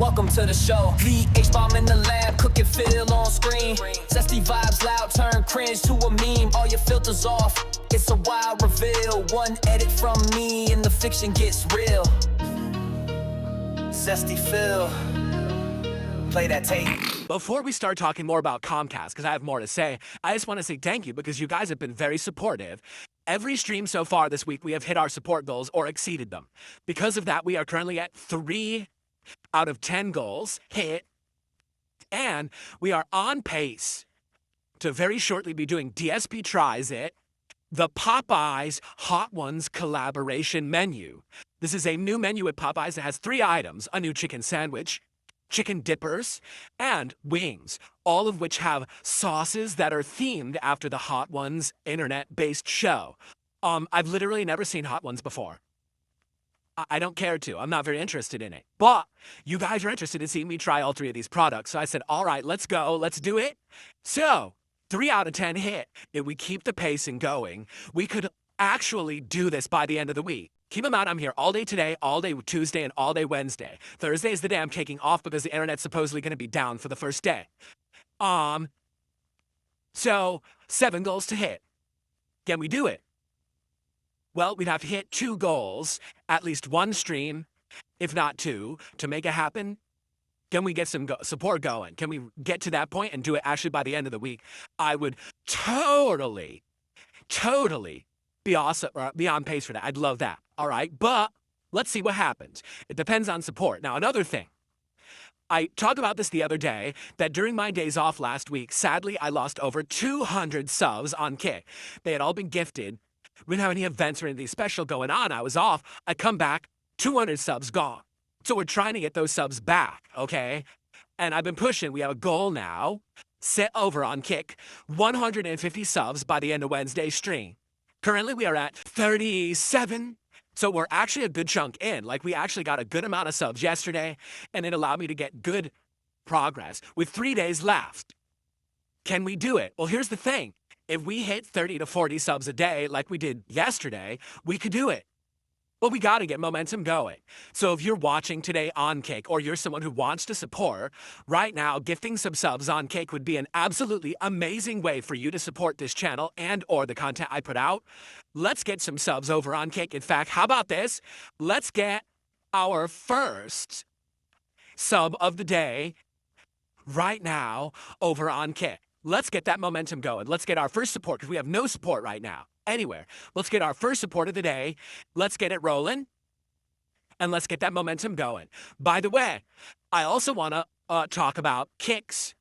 welcome to the show. The H-bomb in the lab, cook and feel on screen. Zesty vibes loud, turn cringe to a meme. All your filters off, it's a wild reveal. One edit from me and the fiction gets real. Zesty Phil, play that tape. Before we start talking more about Comcast, because I have more to say, I just want to say thank you because you guys have been very supportive. Every stream so far this week, we have hit our support goals or exceeded them. Because of that, we are currently at 3 out of 10 goals hit, and we are on pace to very shortly be doing DSP Tries It, the Popeyes Hot Ones collaboration menu. This is a new menu at Popeyes that has 3 items: a new chicken sandwich, chicken dippers, and wings, all of which have sauces that are themed after the Hot Ones internet-based show. I've literally never seen Hot Ones before. I don't care to. I'm not very interested in it. But you guys are interested in seeing me try all 3 of these products. So I said, all right, let's go. Let's do it. So 3 out of 10 hit. If we keep the pacing going, we could actually do this by the end of the week. Keep in mind, I'm here all day today, all day Tuesday, and all day Wednesday. Thursday is the day I'm taking off because the internet's supposedly going to be down for the first day. So 7 goals to hit. Can we do it? Well, we'd have to hit 2 goals, at least 1 stream, if not 2, to make it happen. Can we get some support going? Can we get to that point and do it actually by the end of the week? I would totally be awesome, or be on pace for that. I'd love that. All right, but let's see what happens. It depends on support. Now, another thing. I talked about this the other day, that during my days off last week, sadly, I lost over 200 subs on Kick. They had all been gifted. We didn't have any events or anything special going on. I was off. I come back, 200 subs gone. So we're trying to get those subs back, okay? And I've been pushing. We have a goal now, set over on Kick, 150 subs by the end of Wednesday's stream. Currently, we are at 37. So we're actually a good chunk in. Like, we actually got a good amount of subs yesterday, and it allowed me to get good progress with 3 days left. Can we do it? Well, here's the thing. If we hit 30 to 40 subs a day like we did yesterday, we could do it. But we got to get momentum going. So if you're watching today on Cake, or you're someone who wants to support, right now, gifting some subs on Cake would be an absolutely amazing way for you to support this channel and or the content I put out. Let's get some subs over on Cake. In fact, how about this? Let's get our first sub of the day right now over on Cake. Let's get that momentum going. Let's get our first support, because we have no support right now anywhere. Let's get our first support of the day. Let's get it rolling, and let's get that momentum going. By the way, I also want to talk about Kicks.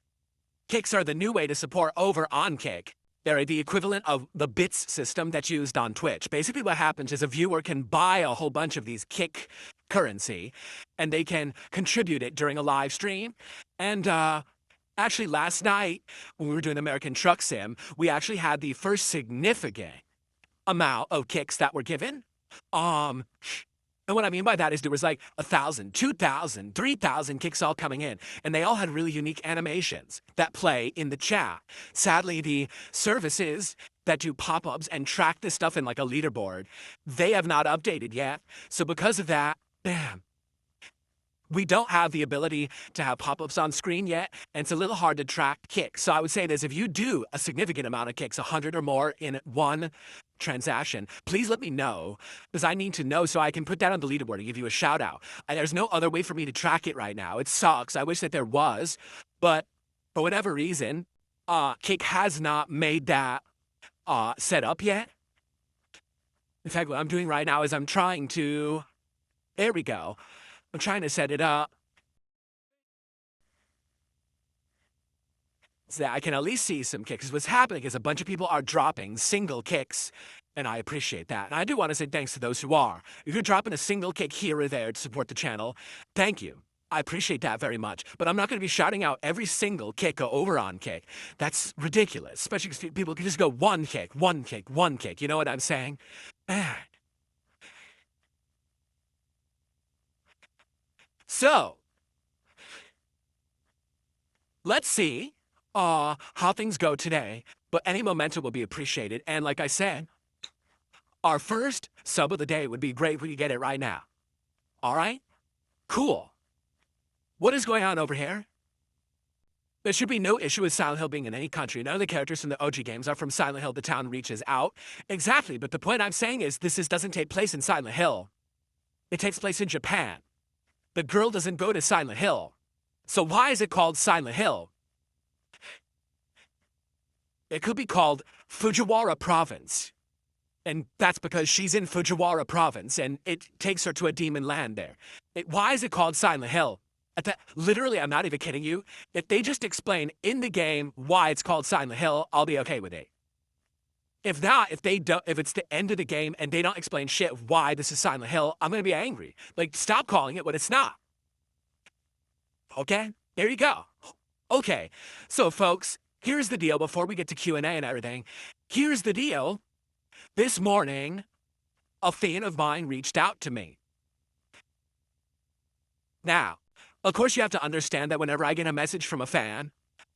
Kicks are the new way to support over on Kick. They're the equivalent of the bits system that's used on Twitch. Basically what happens is a viewer can buy a whole bunch of these Kick currency, and they can contribute it during a live stream. And actually, last night, when we were doing the American Truck Sim, we actually had the first significant amount of kicks that were given. And what I mean by that is there was like 1,000, 2,000, 3,000 kicks all coming in, and they all had really unique animations that play in the chat. Sadly, the services that do pop-ups and track this stuff in like a leaderboard, they have not updated yet. So because of that, bam. We don't have the ability to have pop-ups on screen yet, and it's a little hard to track kicks. So I would say this: if you do a significant amount of kicks, 100 or more in one transaction, please let me know, because I need to know so I can put that on the leaderboard and give you a shout out. There's no other way for me to track it right now. It sucks. I wish that there was, but for whatever reason, Kick has not made that set up yet. In fact, what I'm doing right now is I'm trying to, there we go. I'm trying to set it up so that I can at least see some kicks. What's happening is a bunch of people are dropping single kicks, and I appreciate that. And I do want to say thanks to those who are. If you're dropping a single kick here or there to support the channel, thank you. I appreciate that very much. But I'm not going to be shouting out every single kick over on Kick. That's ridiculous, especially because people can just go one kick, one kick, one kick. You know what I'm saying? So, let's see how things go today, but any momentum will be appreciated. And like I said, our first sub of the day would be great if we could get it right now. All right? Cool. What is going on over here? There should be no issue with Silent Hill being in any country. None of the characters from the OG games are from Silent Hill. The town reaches out. Exactly, but the point I'm saying is doesn't take place in Silent Hill. It takes place in Japan. The girl doesn't go to Silent Hill. So why is it called Silent Hill? It could be called Fujiwara Province. And that's because she's in Fujiwara Province, and it takes her to a demon land there. Why is it called Silent Hill? Literally, I'm not even kidding you. If they just explain in the game why it's called Silent Hill, I'll be okay with it. If not, if it's the end of the game and they don't explain shit why this is Silent Hill, I'm gonna be angry. Like, stop calling it what it's not. Okay? There you go. Okay. So, folks, here's the deal before we get to Q&A and everything. Here's the deal. This morning, a fan of mine reached out to me. Now, of course, you have to understand that whenever I get a message from a fan,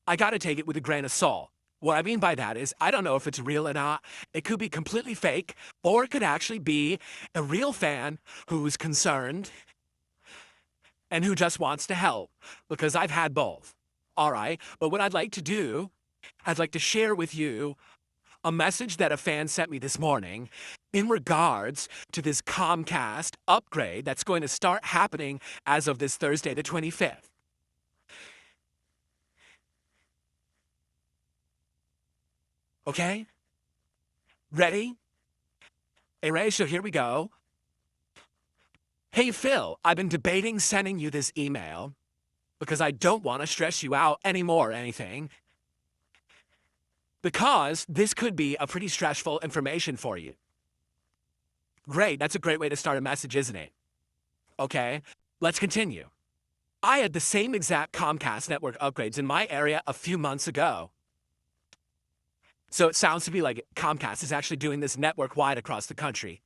I gotta take it with a grain of salt. What I mean by that is, I don't know if it's real or not. It could be completely fake, or it could actually be a real fan who's concerned and who just wants to help, because I've had both. All right, but what I'd like to do, I'd like to share with you a message that a fan sent me this morning in regards to this Comcast upgrade that's going to start happening as of this Thursday, the 25th. Okay? Ready? Hey, Ray, so here we go. Hey, Phil, I've been debating sending you this email because I don't want to stress you out anymore or anything, because this could be a pretty stressful information for you. Great, that's a great way to start a message, isn't it? Okay, let's continue. I had the same exact Comcast network upgrades in my area a few months ago. So it sounds to be like Comcast is actually doing this network-wide across the country.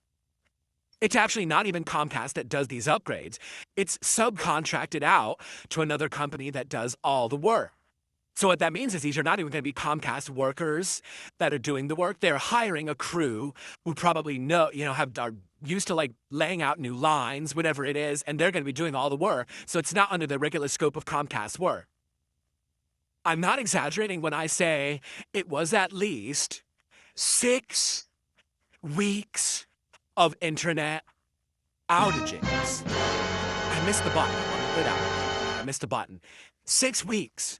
It's actually not even Comcast that does these upgrades. It's subcontracted out to another company that does all the work. So what that means is these are not even going to be Comcast workers that are doing the work. They're hiring a crew who probably are used to like laying out new lines, whatever it is, and they're going to be doing all the work. So it's not under the regular scope of Comcast work. I'm not exaggerating when I say it was at least 6 weeks of internet outages. I missed the button. I missed the button. 6 weeks.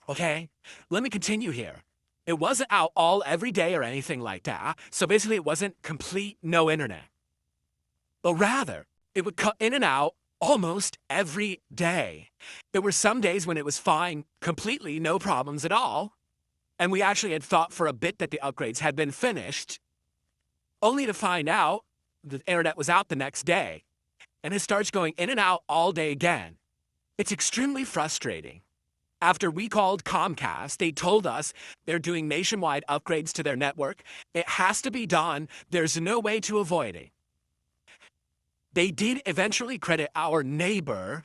Okay, let me continue here. It wasn't out every day or anything like that. So basically, it wasn't complete no internet. But rather, it would cut in and out almost every day. There were some days when it was fine, completely no problems at all. And we actually had thought for a bit that the upgrades had been finished, only to find out the internet was out the next day. And it starts going in and out all day again. It's extremely frustrating. After we called Comcast, they told us they're doing nationwide upgrades to their network. It has to be done. There's no way to avoid it. They did eventually credit our neighbor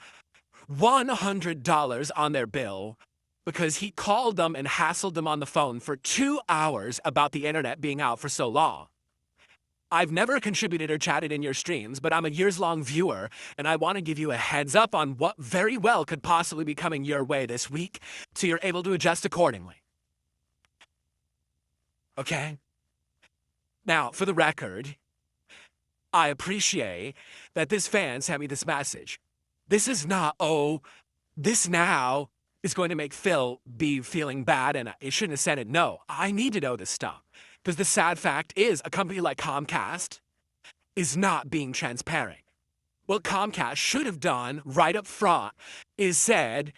$100 on their bill because he called them and hassled them on the phone for 2 hours about the internet being out for so long. I've never contributed or chatted in your streams, but I'm a years-long viewer, and I want to give you a heads up on what very well could possibly be coming your way this week, so you're able to adjust accordingly. Okay? Now, for the record, I appreciate that this fan sent me this message. This is not, this now is going to make Phil be feeling bad, and I shouldn't have said it. No, I need to know this stuff. Because the sad fact is, a company like Comcast is not being transparent. What Comcast should have done right up front is said,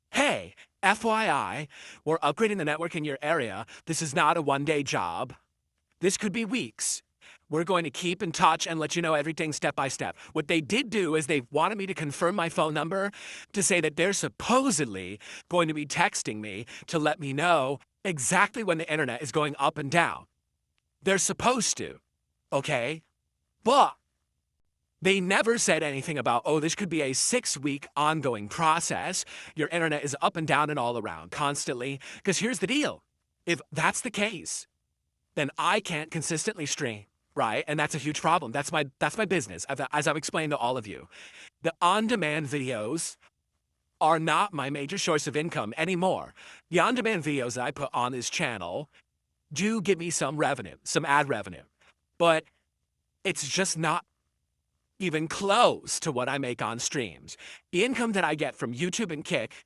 hey, FYI, we're upgrading the network in your area. This is not a one-day job. This could be weeks. We're going to keep in touch and let you know everything step by step. What they did do is they wanted me to confirm my phone number to say that they're supposedly going to be texting me to let me know exactly when the internet is going up and down. They're supposed to, okay? But they never said anything about, this could be a 6-week ongoing process. Your internet is up and down and all around constantly. Because here's the deal. If that's the case, then I can't consistently stream. right? And that's a huge problem. That's my business, as I've explained to all of you. The on-demand videos are not my major source of income anymore. The on-demand videos that I put on this channel do give me some revenue, some ad revenue, but it's just not even close to what I make on streams. The income that I get from YouTube and Kick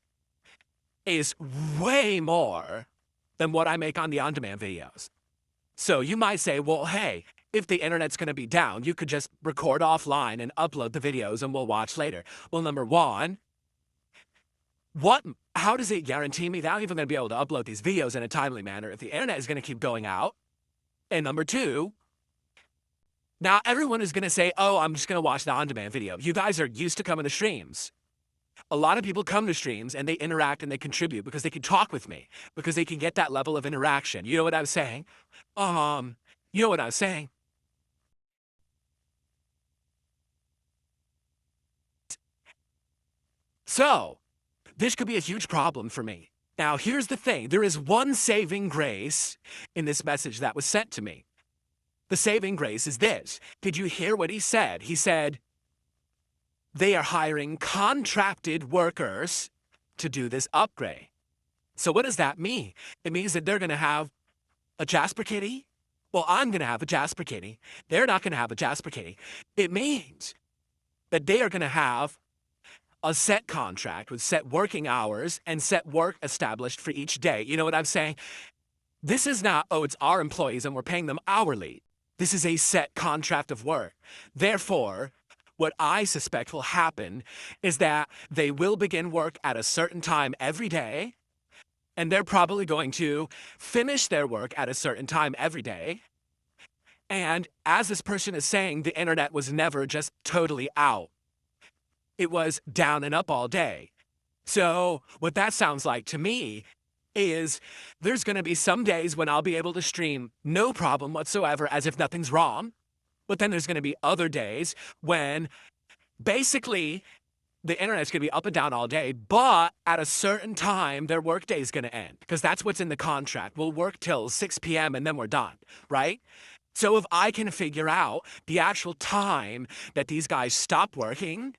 is way more than what I make on the on-demand videos. So you might say, well, hey, if the internet's going to be down, you could just record offline and upload the videos and we'll watch later. Well, number one, how does it guarantee me that I'm even going to be able to upload these videos in a timely manner if the internet is going to keep going out? And number two, now everyone is going to say, oh, I'm just going to watch the on-demand video. You guys are used to coming to streams. A lot of people come to streams and they interact and they contribute because they can talk with me, because they can get that level of interaction. You know what I was saying? You know what I was saying? So, this could be a huge problem for me. Now, here's the thing. There is one saving grace in this message that was sent to me. The saving grace is this. Did you hear what he said? He said, they are hiring contracted workers to do this upgrade. So what does that mean? It means that they're going to have a Jasper Kitty. Well, I'm going to have a Jasper Kitty. They're not going to have a Jasper Kitty. It means that they are going to have a set contract with set working hours and set work established for each day. You know what I'm saying? This is not, oh, it's our employees and we're paying them hourly. This is a set contract of work. Therefore, what I suspect will happen is that they will begin work at a certain time every day, and they're probably going to finish their work at a certain time every day. And as this person is saying, the internet was never just totally out. It was down and up all day. So what that sounds like to me is there's going to be some days when I'll be able to stream no problem whatsoever as if nothing's wrong. But then there's going to be other days when basically the internet's going to be up and down all day, but at a certain time, their workday is going to end because that's what's in the contract. We'll work till 6 p.m. and then we're done, right? So if I can figure out the actual time that these guys stop working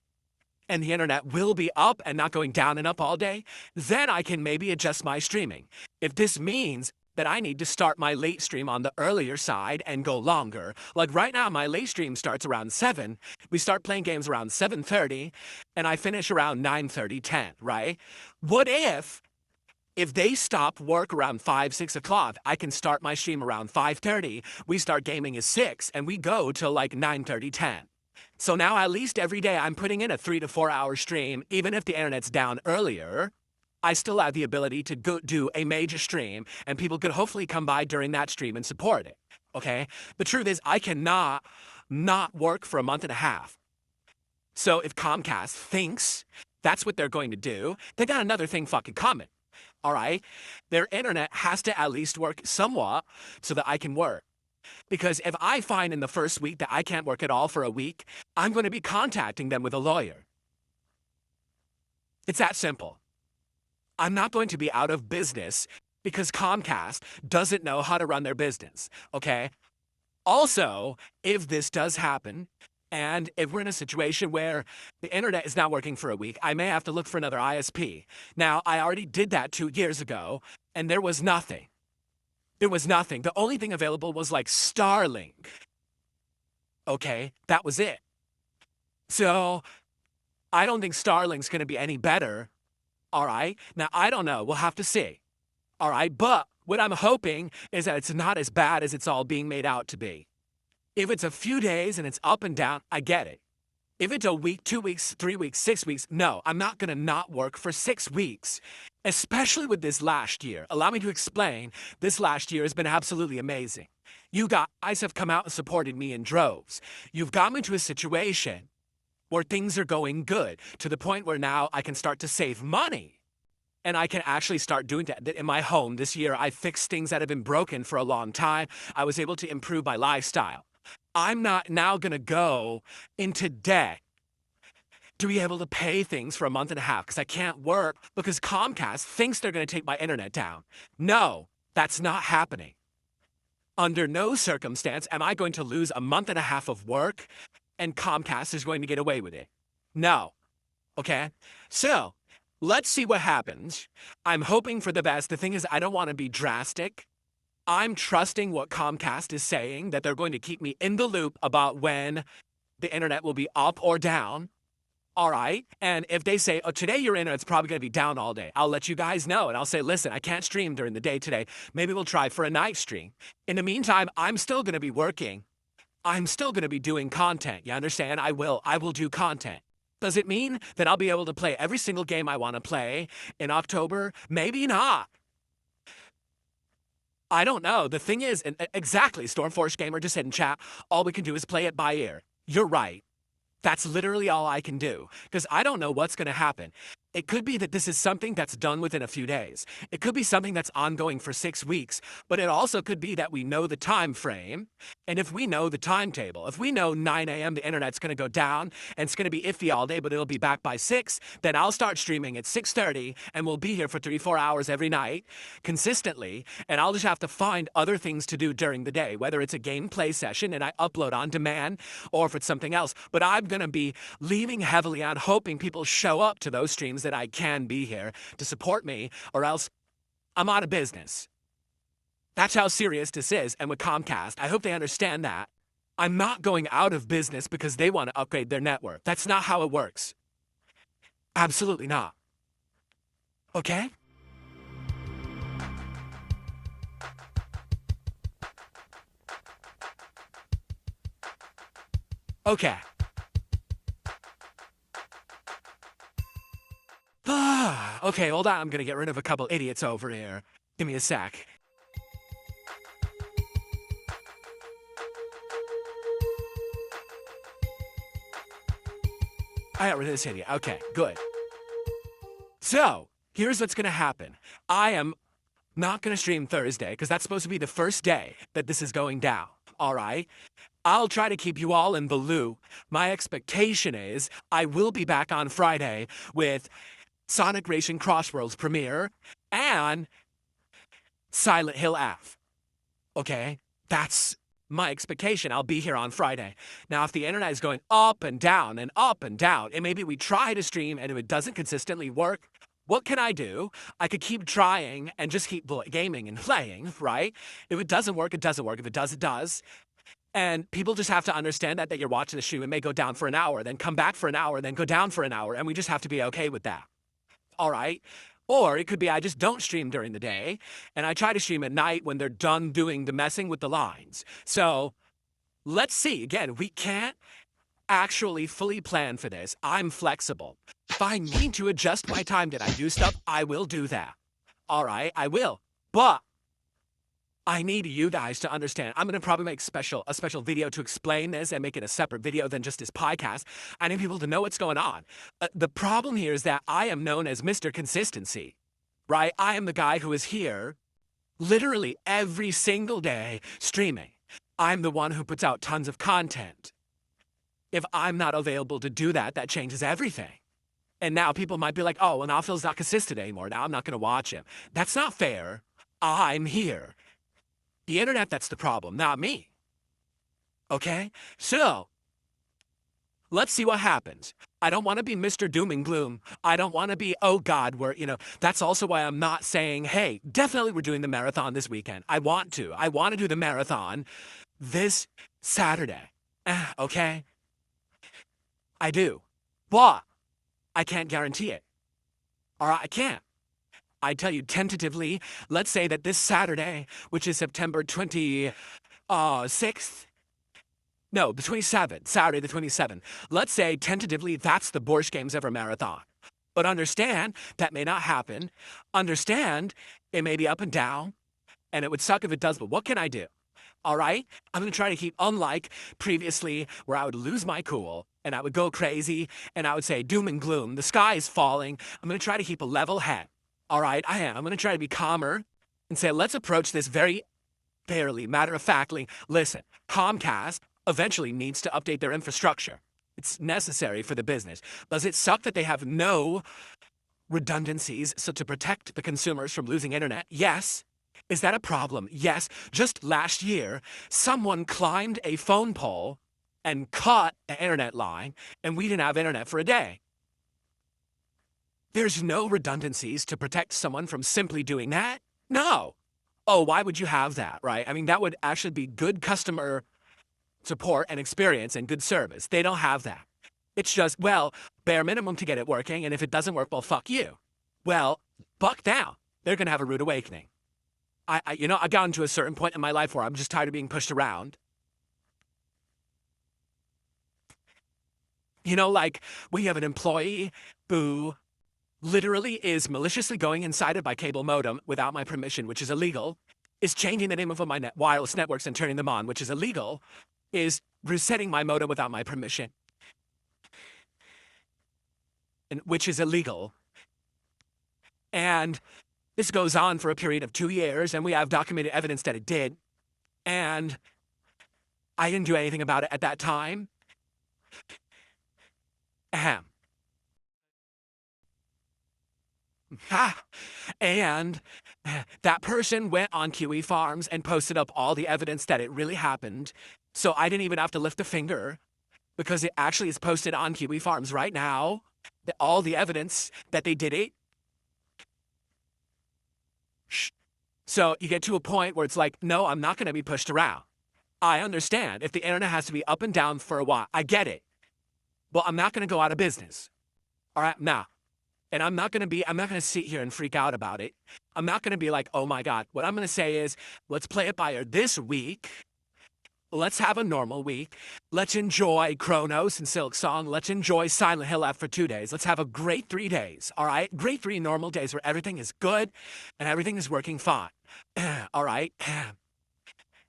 and the internet will be up and not going down and up all day, then I can maybe adjust my streaming. If this means that I need to start my late stream on the earlier side and go longer. Like right now, my late stream starts around 7. We start playing games around 7:30, and I finish around 9:30, 10, right? What if they stop work around 5, 6 o'clock, I can start my stream around 5:30, we start gaming at 6, and we go till like 9:30, 10. So now at least every day I'm putting in a 3 to 4 hour stream, even if the internet's down earlier. I still have the ability to go do a major stream, and people could hopefully come by during that stream and support it, okay? The truth is, I cannot not work for a month and a half. So if Comcast thinks that's what they're going to do, they got another thing fucking coming, all right? Their internet has to at least work somewhat so that I can work. Because if I find in the first week that I can't work at all for a week, I'm going to be contacting them with a lawyer. It's that simple. I'm not going to be out of business because Comcast doesn't know how to run their business, okay? Also, if this does happen, and if we're in a situation where the internet is not working for a week, I may have to look for another ISP. Now, I already did that 2 years ago, and there was nothing. There was nothing. The only thing available was like Starlink. Okay, that was it. So, I don't think Starlink's going to be any better. All right. Now, I don't know. We'll have to see. All right. But what I'm hoping is that it's not as bad as it's all being made out to be. If it's a few days and it's up and down, I get it. If it's a week, 2 weeks, 3 weeks, 6 weeks, no, I'm not going to not work for 6 weeks, especially with this last year. Allow me to explain. This last year has been absolutely amazing. You guys have come out and supported me in droves. You've got me to a situation where things are going good, to the point where now I can start to save money. And I can actually start doing that in my home. This year, I fixed things that have been broken for a long time. I was able to improve my lifestyle. I'm not now going to go into debt to be able to pay things for a month and a half because I can't work because Comcast thinks they're going to take my internet down. No, that's not happening. Under no circumstance am I going to lose a month and a half of work and Comcast is going to get away with it. No. Okay? So, let's see what happens. I'm hoping for the best. The thing is, I don't want to be drastic. I'm trusting what Comcast is saying, that they're going to keep me in the loop about when the internet will be up or down. All right. And if they say, oh, today your internet's probably going to be down all day, I'll let you guys know. And I'll say, listen, I can't stream during the day today. Maybe we'll try for a night stream. In the meantime, I'm still going to be working. I'm still going to be doing content. You understand? I will do content. Does it mean that I'll be able to play every single game I want to play in October? Maybe not. I don't know. The thing is, exactly, Stormforce Gamer just said in chat, all we can do is play it by ear. You're right. That's literally all I can do, because I don't know what's going to happen. It could be that this is something that's done within a few days. It could be something that's ongoing for 6 weeks, but it also could be that we know the time frame. And if we know the timetable, if we know 9 a.m. the internet's going to go down and it's going to be iffy all day, but it'll be back by 6, then I'll start streaming at 6:30 and we'll be here for 3-4 hours every night consistently. And I'll just have to find other things to do during the day, whether it's a gameplay session and I upload on demand or if it's something else. But I'm going to be leaning heavily on hoping people show up to those streams that I can be here to support me, or else I'm out of business. That's how serious this is. And with Comcast, I hope they understand that. I'm not going out of business because they want to upgrade their network. That's not how it works. Absolutely not. Okay? Okay. Okay, hold on. I'm gonna get rid of a couple idiots over here. Give me a sec. I got rid of this idiot. Okay, good. So, here's what's gonna happen. I am not gonna stream Thursday, because that's supposed to be the first day that this is going down. All right? I'll try to keep you all in the loop. My expectation is I will be back on Friday with Sonic Racing Crossworlds premiere and Silent Hill F. Okay? That's my expectation. I'll be here on Friday. Now, if the internet is going up and down, and maybe we try to stream and if it doesn't consistently work, what can I do? I could keep trying and just keep gaming and playing, right? If it doesn't work, it doesn't work. If it does, it does. And people just have to understand that you're watching the stream. It may go down for an hour, then come back for an hour, then go down for an hour, and we just have to be okay with that. All right? Or it could be I just don't stream during the day, and I try to stream at night when they're done doing the messing with the lines. So, let's see. Again, we can't actually fully plan for this. I'm flexible. If I need to adjust my time that I do stuff, I will do that. All right? I will. But I need you guys to understand. I'm going to probably make a special video to explain this and make it a separate video than just this podcast. I need people to know what's going on. The problem here is that I am known as Mr. Consistency, right? I am the guy who is here literally every single day streaming. I'm the one who puts out tons of content. If I'm not available to do that, that changes everything. And now people might be like, oh, well, now Phil's not consistent anymore. Now I'm not going to watch him. That's not fair. I'm here. The internet, that's the problem, not me. Okay? So, let's see what happens. I don't want to be Mr. Doom and Gloom. I don't want to be, oh God, that's also why I'm not saying, hey, definitely we're doing the marathon this weekend. I want to do the marathon this Saturday. Okay? I do. But I can't guarantee it. All right, I can't. I tell you tentatively, let's say that this Saturday, which is September 26th, no, the 27th, Saturday the 27th, let's say tentatively that's the Borscht Games Ever Marathon. But understand, that may not happen. Understand, it may be up and down, and it would suck if it does, but what can I do? All right? I'm going to try to keep, unlike previously where I would lose my cool, and I would go crazy, and I would say doom and gloom, the sky is falling. I'm going to try to keep a level head. All right, I am. I'm going to try to be calmer and say, let's approach this very fairly, matter-of-factly. Listen, Comcast eventually needs to update their infrastructure. It's necessary for the business. Does it suck that they have no redundancies so to protect the consumers from losing internet? Yes. Is that a problem? Yes. Just last year, someone climbed a phone pole and caught an internet line, and we didn't have internet for a day. There's no redundancies to protect someone from simply doing that? No. Oh, why would you have that, right? I mean, that would actually be good customer support and experience and good service. They don't have that. It's just, well, bare minimum to get it working, and if it doesn't work, well, fuck you. Well, buck down. They're going to have a rude awakening. I got into a certain point in my life where I'm just tired of being pushed around. You know, like, we have an employee who literally is maliciously going inside of my cable modem without my permission, which is illegal, is changing the name of my wireless networks and turning them on, which is illegal, is resetting my modem without my permission, and which is illegal. And this goes on for a period of 2 years, and we have documented evidence that it did. And I didn't do anything about it at that time. Ahem. And that person went on QE Farms and posted up all the evidence that it really happened. So I didn't even have to lift a finger because it actually is posted on QE Farms right now. All the evidence that they did it. So you get to a point where it's like, no, I'm not going to be pushed around. I understand if the internet has to be up and down for a while. I get it. But I'm not going to go out of business. All right, now. And I'm not going to sit here and freak out about it. I'm not going to be like, oh my God. What I'm going to say is, let's play it by ear this week. Let's have a normal week. Let's enjoy Kronos and Silk Song. Let's enjoy Silent Hill after 2 days. Let's have a great 3 days, all right? Great 3 normal days where everything is good and everything is working fine, all right?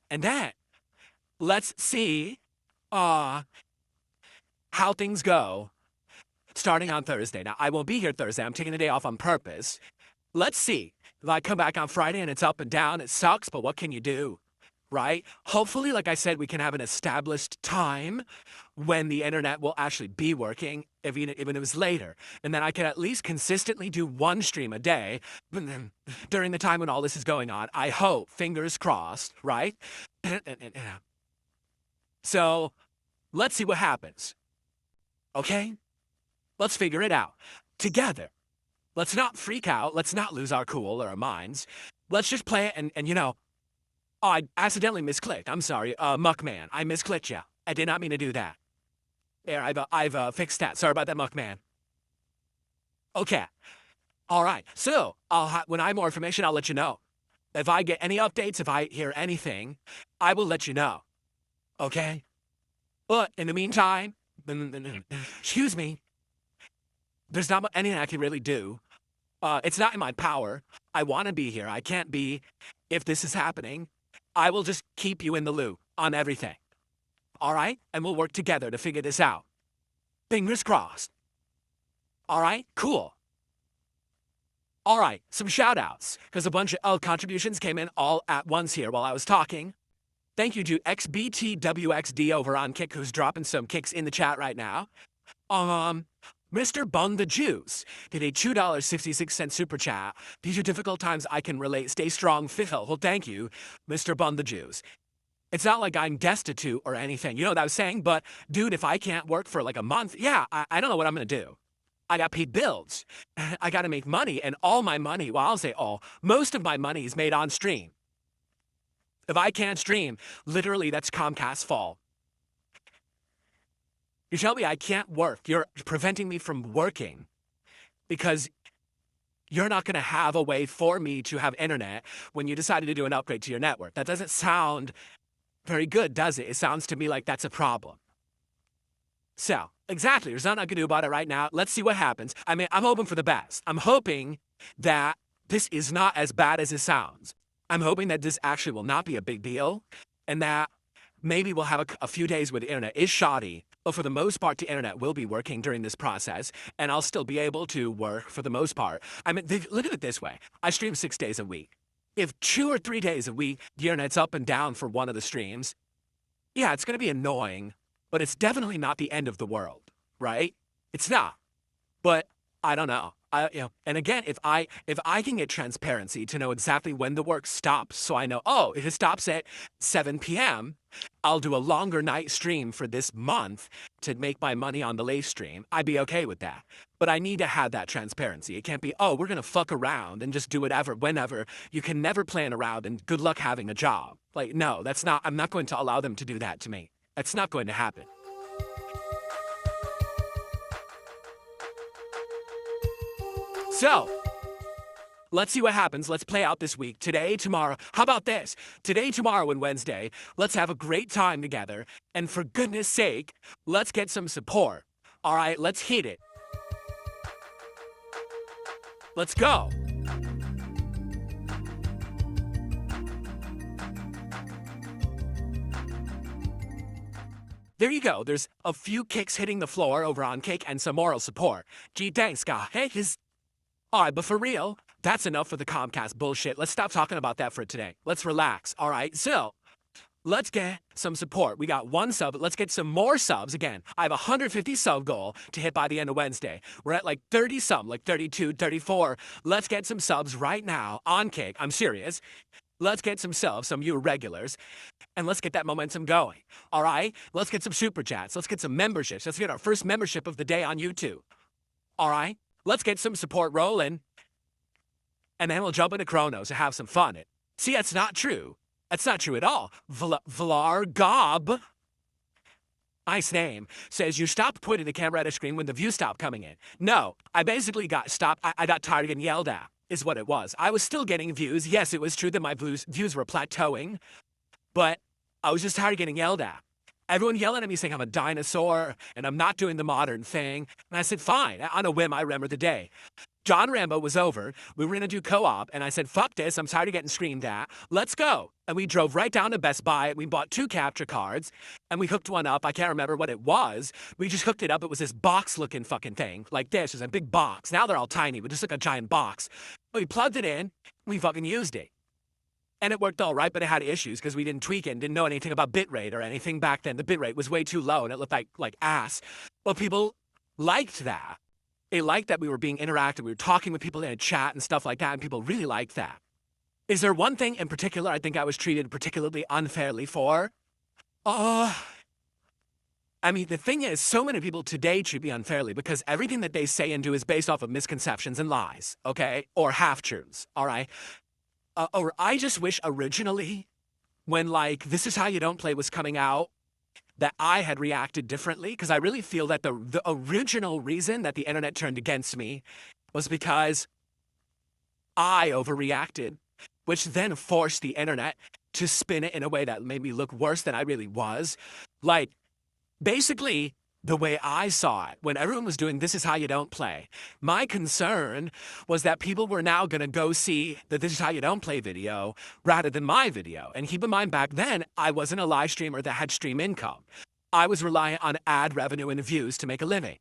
And then let's see how things go starting on Thursday. Now, I won't be here Thursday. I'm taking the day off on purpose. Let's see. If I come back on Friday and it's up and down, it sucks, but what can you do? Right? Hopefully, like I said, we can have an established time when the internet will actually be working, even if it was later. And then I can at least consistently do 1 stream a day during the time when all this is going on. I hope, fingers crossed, right? So, let's see what happens. Okay? Let's figure it out. Together. Let's not freak out. Let's not lose our cool or our minds. Let's just play it and you know, oh, I accidentally misclicked. I'm sorry. Muckman. I misclicked you. I did not mean to do that. There, I've fixed that. Sorry about that, Muckman. Okay. All right. So, when I have more information, I'll let you know. If I get any updates, if I hear anything, I will let you know. Okay? But in the meantime, excuse me, there's not anything I can really do. It's not in my power. I want to be here. I can't be if this is happening. I will just keep you in the loop on everything. All right? And we'll work together to figure this out. Fingers crossed. All right? Cool. All right, some shout-outs, because a bunch of contributions came in all at once here while I was talking. Thank you to XBTWXD over on Kick, who's dropping some kicks in the chat right now. Mr. Bun the Juice did a $2.66 super chat. These are difficult times I can relate. Stay strong, Phil. Well, thank you, Mr. Bun the Juice. It's not like I'm destitute or anything. You know what I was saying? But, dude, if I can't work for like a month, yeah, I don't know what I'm going to do. I got paid bills. I got to make money, and all my money, well, I'll say all, most of my money is made on stream. If I can't stream, literally, that's Comcast's fault. You tell me I can't work. You're preventing me from working because you're not going to have a way for me to have internet when you decided to do an upgrade to your network. That doesn't sound very good, does it? It sounds to me like that's a problem. So, exactly. There's nothing I can do about it right now. Let's see what happens. I mean, I'm hoping for the best. I'm hoping that this is not as bad as it sounds. I'm hoping that this actually will not be a big deal and that maybe we'll have a few days where the internet is shoddy, but for the most part, the internet will be working during this process, and I'll still be able to work for the most part. I mean, look at it this way. I stream 6 days a week. If 2 or 3 days a week, the internet's up and down for one of the streams, yeah, it's going to be annoying, but it's definitely not the end of the world, right? It's not. But I don't know. And again, if I can get transparency to know exactly when the work stops, so I know, oh, if it stops at 7 p.m., I'll do a longer night stream for this month to make my money on the late stream, I'd be okay with that. But I need to have that transparency. It can't be, oh, we're gonna fuck around and just do whatever, whenever. You can never plan around, and good luck having a job. Like, no, that's not, I'm not going to allow them to do that to me. That's not going to happen. So, let's see what happens. Let's play out this week. Today, tomorrow. How about this? Today, tomorrow, and Wednesday, let's have a great time together. And for goodness sake, let's get some support. All right, let's hit it. Let's go. There you go. There's a few kicks hitting the floor over on Cake and some moral support. Gee, thanks, guy. Hey, Alright, but for real, that's enough for the Comcast bullshit. Let's stop talking about that for today. Let's relax, alright? So, let's get some support. We got 1 sub, let's get some more subs. Again, I have a 150 sub goal to hit by the end of Wednesday. We're at like 30 some, like 32, 34. Let's get some subs right now on Cake. I'm serious. Let's get some subs, some of you regulars, and let's get that momentum going, alright? Let's get some super chats. Let's get some memberships. Let's get our first membership of the day on YouTube, alright? Let's get some support rolling, and then we'll jump into Chronos and have some fun. See, that's not true. That's not true at all. Vlar Gob, nice name, says you stopped pointing the camera at a screen when the views stopped coming in. No, I basically got stopped. I got tired of getting yelled at, is what it was. I was still getting views. Yes, it was true that my views were plateauing, but I was just tired of getting yelled at. Everyone yelling at me saying I'm a dinosaur and I'm not doing the modern thing. And I said, fine. On a whim, I remember the day. John Rambo was over. We were going to do co-op. And I said, fuck this. I'm tired of getting screamed at. Let's go. And we drove right down to Best Buy. We bought 2 capture cards. And we hooked one up. I can't remember what it was. We just hooked it up. It was this box-looking fucking thing. Like this. It was a big box. Now they're all tiny. But just like a giant box. We plugged it in. We fucking used it. And it worked all right, but it had issues because we didn't tweak it and didn't know anything about bitrate or anything back then. The bitrate was way too low and it looked like ass. Well, people liked that. They liked that we were being interactive. We were talking with people in a chat and stuff like that, and people really liked that. Is there one thing in particular I think I was treated particularly unfairly for? I mean, the thing is, so many people today treat me unfairly because everything that they say and do is based off of misconceptions and lies, okay? Or half-truths, all right? Or I just wish originally, when like This Is How You Don't Play was coming out, that I had reacted differently, because I really feel that the original reason that the internet turned against me was because I overreacted, which then forced the internet to spin it in a way that made me look worse than I really was. Like, basically, the way I saw it, when everyone was doing This Is How You Don't Play, my concern was that people were now going to go see the This Is How You Don't Play video rather than my video. And keep in mind, back then, I wasn't a live streamer that had stream income. I was reliant on ad revenue and views to make a living.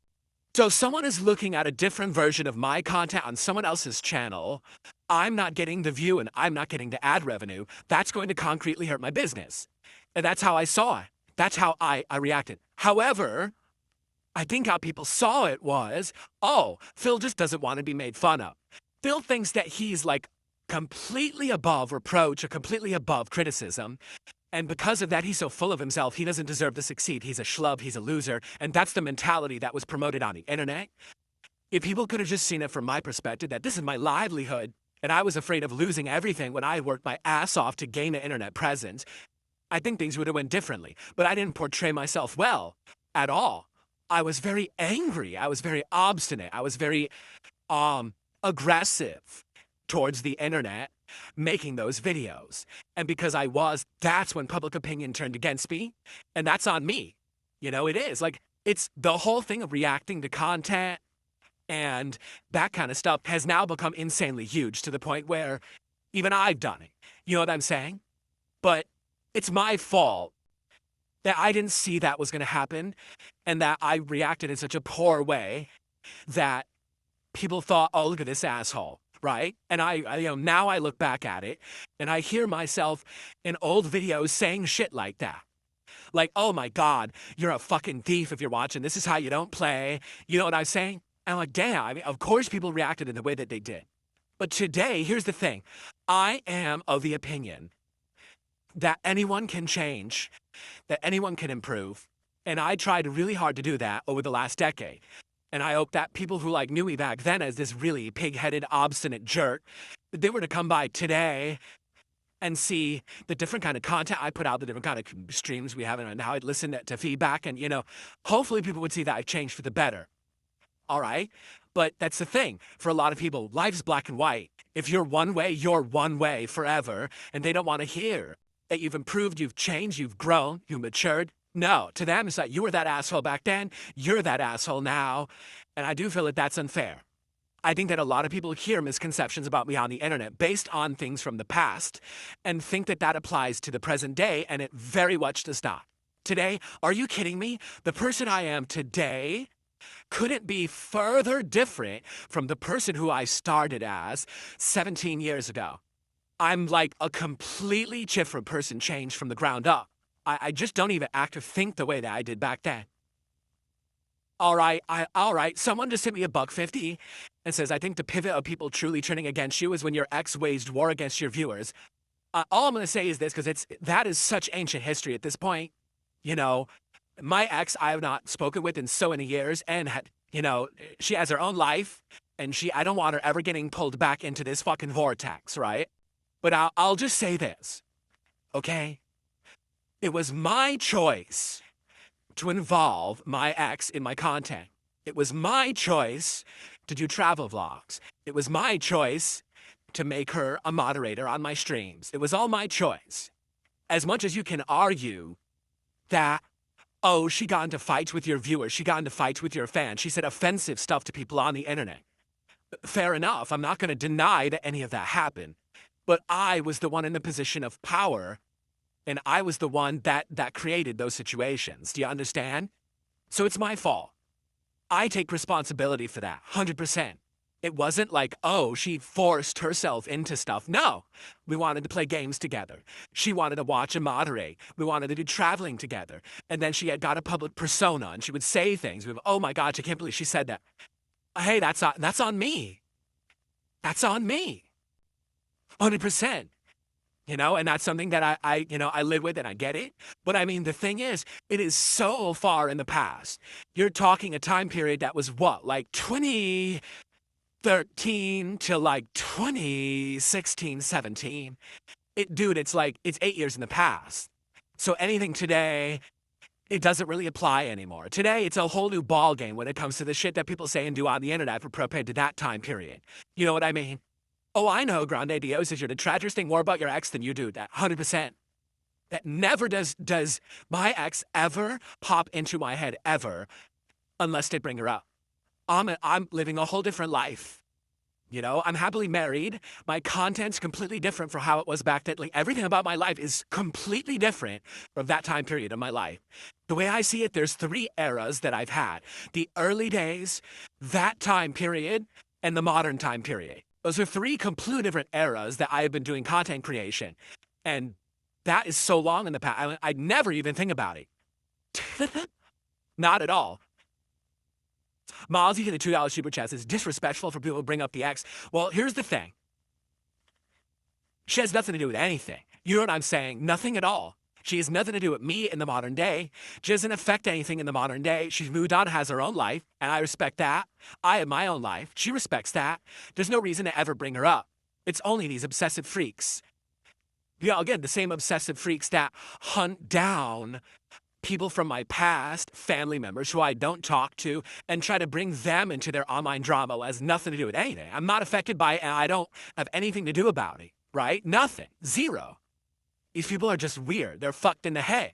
So someone is looking at a different version of my content on someone else's channel. I'm not getting the view and I'm not getting the ad revenue. That's going to concretely hurt my business. And that's how I saw it. That's how I reacted. However, I think how people saw it was, oh, Phil just doesn't want to be made fun of. Phil thinks that he's like completely above reproach or completely above criticism. And because of that, he's so full of himself, he doesn't deserve to succeed. He's a schlub, he's a loser. And that's the mentality that was promoted on the internet. If people could have just seen it from my perspective, that this is my livelihood, and I was afraid of losing everything when I worked my ass off to gain an internet presence, I think things would have went differently. But I didn't portray myself well at all. I was very angry. I was very obstinate. I was very aggressive towards the internet making those videos. And because I was, that's when public opinion turned against me. And that's on me. You know, it is. Like, it's the whole thing of reacting to content and that kind of stuff has now become insanely huge to the point where even I've done it. You know what I'm saying? But it's my fault that I didn't see that was going to happen and that I reacted in such a poor way that people thought, oh, look at this asshole, right? And now I look back at it and I hear myself in old videos saying shit like that. Like, oh my God, you're a fucking thief if you're watching This Is How You Don't Play. You know what I'm saying? And like, damn, I mean, of course people reacted in the way that they did. But today, here's the thing. I am of the opinion that anyone can change, that anyone can improve. And I tried really hard to do that over the last decade. And I hope that people who like knew me back then as this really pig-headed, obstinate jerk, that they were to come by today and see the different kind of content I put out, the different kind of streams we have, and how I'd listen to feedback. And, you know, hopefully people would see that I've changed for the better. All right? But that's the thing. For a lot of people, life's black and white. If you're one way forever, and they don't want to hear that you've improved, you've changed, you've grown, you've matured. No, to them, it's like, you were that asshole back then, you're that asshole now. And I do feel that that's unfair. I think that a lot of people hear misconceptions about me on the internet based on things from the past and think that that applies to the present day, and it very much does not. Today, are you kidding me? The person I am today couldn't be further different from the person who I started as 17 years ago. I'm like a completely different person, changed from the ground up. I just don't even act or think the way that I did back then. All right, someone just hit me $1.50 and says, I think the pivot of people truly turning against you is when your ex waged war against your viewers. All I'm going to say is this, because that is such ancient history at this point. You know, my ex I have not spoken with in so many years, and you know, she has her own life, and I don't want her ever getting pulled back into this fucking vortex, right? But I'll just say this, okay? It was my choice to involve my ex in my content. It was my choice to do travel vlogs. It was my choice to make her a moderator on my streams. It was all my choice. As much as you can argue that, oh, she got into fights with your viewers, she got into fights with your fans, she said offensive stuff to people on the internet. Fair enough, I'm not going to deny that any of that happened. But I was the one in the position of power, and I was the one that created those situations. Do you understand? So it's my fault. I take responsibility for that, 100%. It wasn't like, oh, she forced herself into stuff. No, we wanted to play games together. She wanted to watch and moderate. We wanted to do traveling together. And then she had got a public persona, and she would say things. Oh my God, I can't believe she said that. Hey, that's on me. That's on me. 100%. You know, and that's something that I live with, and I get it. But I mean, the thing is, it is so far in the past. You're talking a time period that was what, like 2013 to like 2016, 17. Dude, it's 8 years in the past. So anything today, it doesn't really apply anymore. Today, it's a whole new ball game when it comes to the shit that people say and do on the internet compared to that time period. You know what I mean? Oh, I know, Grande Dios, is you're the tragic thing more about your ex than you do. That 100%. That never does my ex ever pop into my head, ever, unless they bring her up. I'm living a whole different life. You know, I'm happily married. My content's completely different from how it was back then. Like, everything about my life is completely different from that time period of my life. The way I see it, there's 3 eras that I've had. The early days, that time period, and the modern time period. Those are 3 completely different eras that I have been doing content creation. And that is so long in the past. I never even think about it. Not at all. Miles, you hit a $2 super chat. It's disrespectful for people to bring up the ex. Well, here's the thing. She has nothing to do with anything. You know what I'm saying? Nothing at all. She has nothing to do with me in the modern day. She doesn't affect anything in the modern day. She's moved on, has her own life, and I respect that. I have my own life. She respects that. There's no reason to ever bring her up. It's only these obsessive freaks. You know, again, the same obsessive freaks that hunt down people from my past, family members who I don't talk to, and try to bring them into their online drama. It has nothing to do with anything. I'm not affected by it, and I don't have anything to do about it, right? Nothing. Zero. These people are just weird. They're fucked in the head.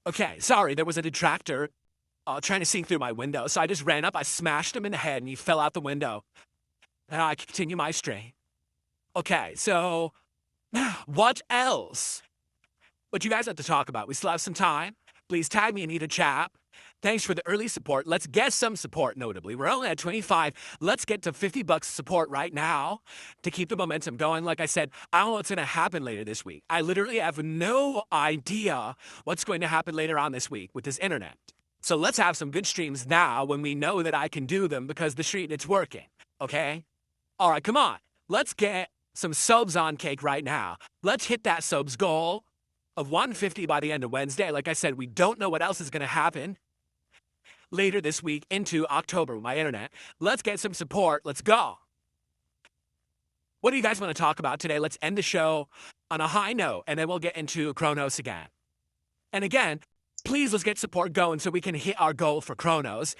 Okay, sorry, there was a detractor trying to see through my window, so I just ran up, I smashed him in the head, and he fell out the window. And I continue my stream. Okay, so what else? What you guys have to talk about? We still have some time. Please tag me and eat a chat. Thanks for the early support. Let's get some support, notably. We're only at 25. Let's get to $50 support right now to keep the momentum going. Like I said, I don't know what's going to happen later this week. I literally have no idea what's going to happen later on this week with this internet. So let's have some good streams now when we know that I can do them because the stream, it's working, okay? All right, come on. Let's get some subs on cake right now. Let's hit that subs goal of 150 by the end of Wednesday. Like I said, we don't know what else is going to happen later this week into October with my internet. Let's get some support. Let's go. What do you guys want to talk about today? Let's end the show on a high note, and then we'll get into Chronos again. And again, please let's get support going so we can hit our goal for Chronos.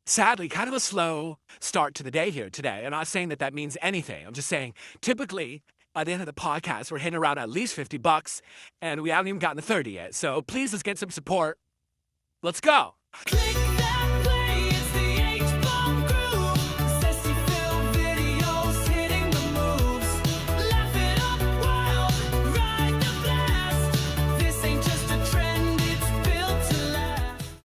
Sadly, kind of a slow start to the day here today. I'm not saying that that means anything. I'm just saying, typically, by the end of the podcast, we're hitting around at least $50, and we haven't even gotten to 30 yet. So please let's get some support. Let's go. Click.